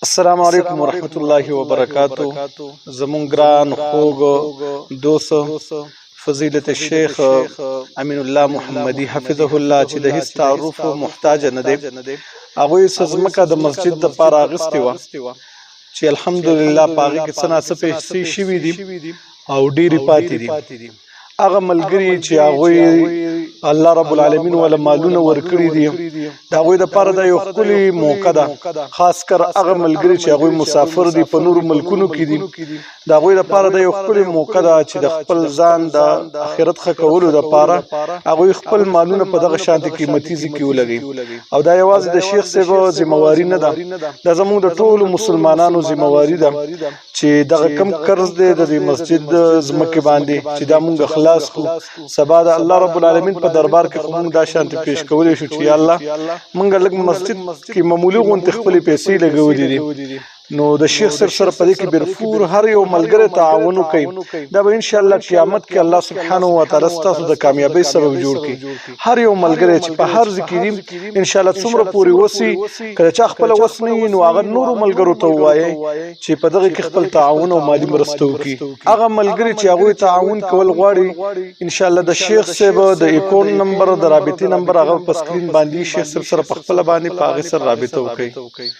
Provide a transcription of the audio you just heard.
السلام علیکم ورحمۃ اللہ وبرکاتہ. زمون ګران خوږ دوست فضیلت الشیخ امین الله محمدی حفظه الله چې د هیڅ تعارف محتاج نه دی، هغه سزمکه د مسجد د پاره اغستی و چې الحمدلله پاغي کې څنا څه پیسې شوي دي او ډیری پاتې دي. هغه ملګری چې هغه الله رب العالمین ول مالونه ورکړي دي، دا غوي د پاره د یو خپل موقع ده، خاص کر هغه ملګری چې هغه مسافر دي په نور ملکونو کې دي، دا غوي د پاره د یو خپل موقع ده چې د خپل ځان د اخرت خکولو د پاره هغه خپل مالونه په دغه شانتي قیمتي ځکه ولګي. او دا یوازې د شیخ صاحب ذمہواری نه ده، دا زموږ د ټولو مسلمانانو ذمہواری ده چې دغه کم قرض دی د مسجد زمکه باندې چې دا مونږ سبا د الله رب العالمین په دربار کې موږ دا شانتي پیش کولې شو چې یا الله موږ لږ مسجد کې معمولی غونډه خپل پیسې لګولې دي. نو د شیخ صاحب سره په دې کې برفور هر یو ملګری تعاون کوي، دا به ان شاء الله قیامت کې الله سبحانه و تعالی ستاسو د کامیابی سبب جوړ کړي. هر یو ملګری چې په هر ذکریم ان شاء الله څومره پوری وسی کله چې خپل وسنی نو هغه نور ملګرو ته وایي چې په دغه کې خپل تعاون او مالی مرسته وکړي. هغه ملګری چې هغه تعاون کول غواړي ان شاء الله د شیخ صاحب د اکاونټ نمبر د رابطې نمبر هغه په سکرین باندې شیخ صاحب سره په خپل باندې په هغه سره رابطه وکړي.